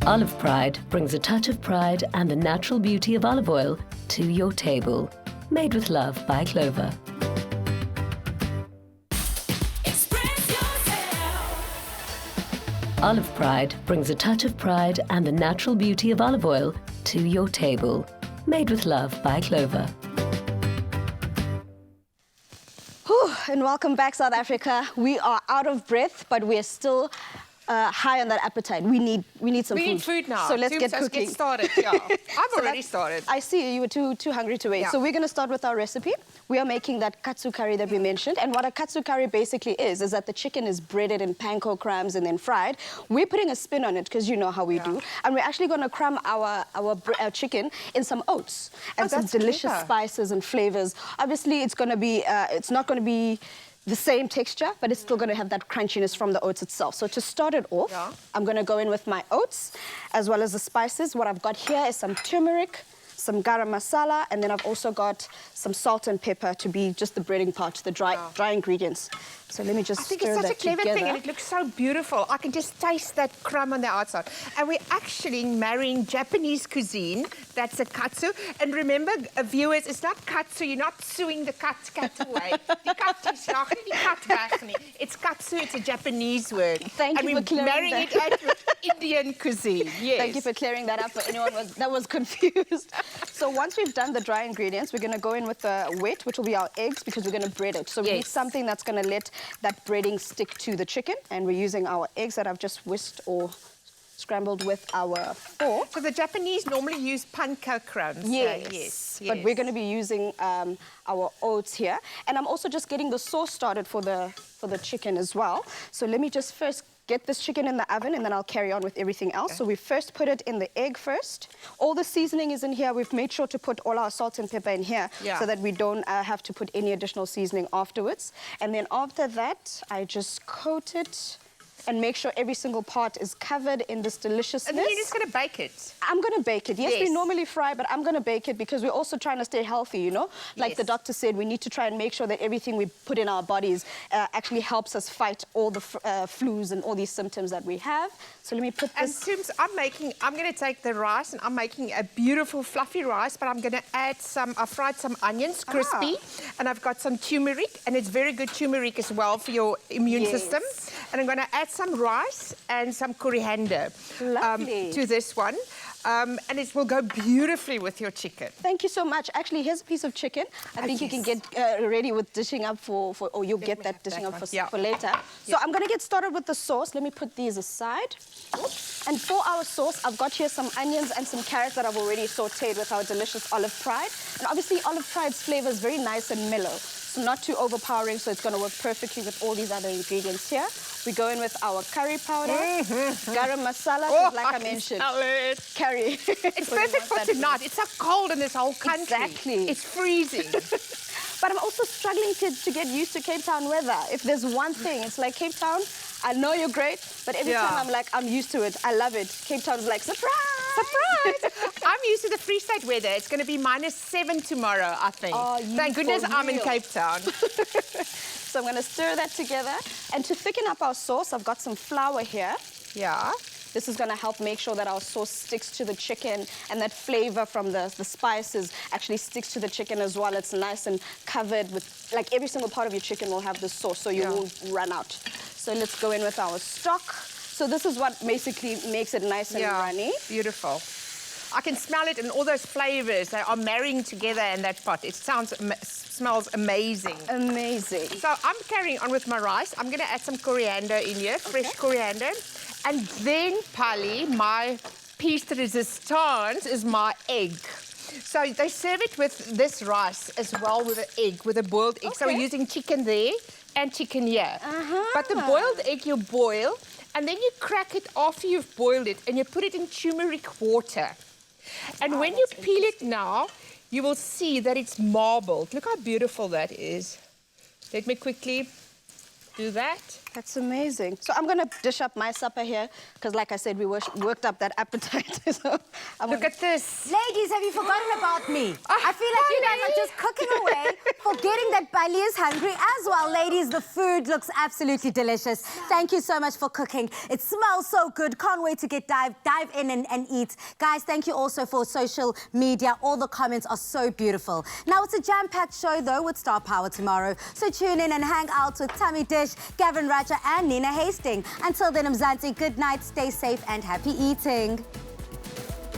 Olive Pride brings a touch of pride and the natural beauty of olive oil to your table. Made with love by Clover. Olive Pride brings a touch of pride and the natural beauty of olive oil to your table. Made with love by Clover. And welcome back, South Africa. We are out of breath, but we are still high on that appetite. We need some food. We need food now. So let's get cooking. Get started. Yeah, I've already started. I see you were too hungry to wait. Yeah. So we're going to start with our recipe. We are making that Katsu curry that we mentioned. And what a Katsu curry basically is that the chicken is breaded in panko crumbs and then fried. We're putting a spin on it because you know how we do. And we're actually going to crumb our chicken in some oats and some delicious spices and flavors. Obviously, it's going to be, it's not going to be the same texture, but it's still going to have that crunchiness from the oats itself. So to start it off, I'm going to go in with my oats as well as the spices. What I've got here is some turmeric, some garam masala, and then I've also got some salt and pepper to be just the breading part, the dry ingredients. So let me just stir that together. I think it's such a clever thing, and it looks so beautiful. I can just taste that crumb on the outside. And we're actually marrying Japanese cuisine. That's a katsu. And remember, viewers, it's not katsu. You're not suing the cat away. It's katsu. It's a Japanese word. Thank you for clearing that. And we're marrying it with Indian cuisine. Yes. Thank you for clearing that up for anyone that was confused. So once we've done the dry ingredients, we're going to go in with the wet, which will be our eggs, because we're going to bread it. So we need something that's going to let that breading stick to the chicken, and we're using our eggs that I've just whisked or scrambled with our fork. So the Japanese normally use panko crumbs. Yes. But we're going to be using our oats here, and I'm also just getting the sauce started for the chicken as well. So let me just first get this chicken in the oven, and then I'll carry on with everything else. Okay. So we first put it in the egg first. All the seasoning is in here. We've made sure to put all our salt and pepper in here so that we don't have to put any additional seasoning afterwards. And then after that, I just coat it and make sure every single part is covered in this deliciousness. And then you're just going to bake it? I'm going to bake it. Yes, we normally fry, but I'm going to bake it because we're also trying to stay healthy, you know? Like the doctor said, we need to try and make sure that everything we put in our bodies actually helps us fight all the flus and all these symptoms that we have. So let me put this... And Tooms, I'm going to take the rice, and I'm making a beautiful fluffy rice, but I'm going to add I fried some onions, crispy, and I've got some turmeric, and it's very good turmeric as well for your immune system. And I'm going to add some rice and some coriander to this one. And it will go beautifully with your chicken. Thank you so much. Actually, here's a piece of chicken. I think you can get ready with dishing up or you'll get that dishing up for later. So I'm going to get started with the sauce. Let me put these aside. And for our sauce, I've got here some onions and some carrots that I've already sauteed with our delicious olive pride. And obviously, olive pride's flavor is very nice and mellow. So not too overpowering, so it's going to work perfectly with all these other ingredients here. We go in with our curry powder, garam masala, like I mentioned. Curry. It's perfect for tonight. It's so cold in this whole country. Exactly. It's freezing. But I'm also struggling to get used to Cape Town weather. If there's one thing, it's like Cape Town, I know you're great, but every time I'm like, I'm used to it. I love it. Cape Town's like, surprise! Surprise! I'm used to the Free State weather. It's going to be -7 tomorrow, I think. Oh, thank goodness I'm in Cape Town. So I'm going to stir that together. And to thicken up our sauce, I've got some flour here. Yeah. This is going to help make sure that our sauce sticks to the chicken, and that flavor from the spices actually sticks to the chicken as well. It's nice and covered with, like every single part of your chicken will have the sauce, so you won't run out. So let's go in with our stock. So this is what basically makes it nice and runny. Beautiful. I can smell it, and all those flavors, they are marrying together in that pot. It smells amazing. Amazing. So I'm carrying on with my rice. I'm going to add some coriander in here, fresh coriander. And then, Pali, my piece de resistance is my egg. So they serve it with this rice as well, with an egg, with a boiled egg. So we're using chicken there and chicken here. But the boiled egg you boil, and then you crack it after you've boiled it, and you put it in turmeric water. And when you peel it now, you will see that it's marbled. Look how beautiful that is. Let me quickly do that. That's amazing. So I'm gonna dish up my supper here, because like I said, we worked up that appetite. So Look at this. Ladies, have you forgotten about me? Oh, I feel like you guys Polly. are just cooking away, forgetting that Bali is hungry as well. Ladies, the food looks absolutely delicious. Thank you so much for cooking. It smells so good. Can't wait to dive in and eat. Guys, thank you also for social media. All the comments are so beautiful. Now, it's a jam-packed show, though, with Star Power tomorrow. So tune in and hang out with Tammy Dish, Gavin Raja and Nina Hastings. Until then, Mzansi, good night, stay safe and happy eating.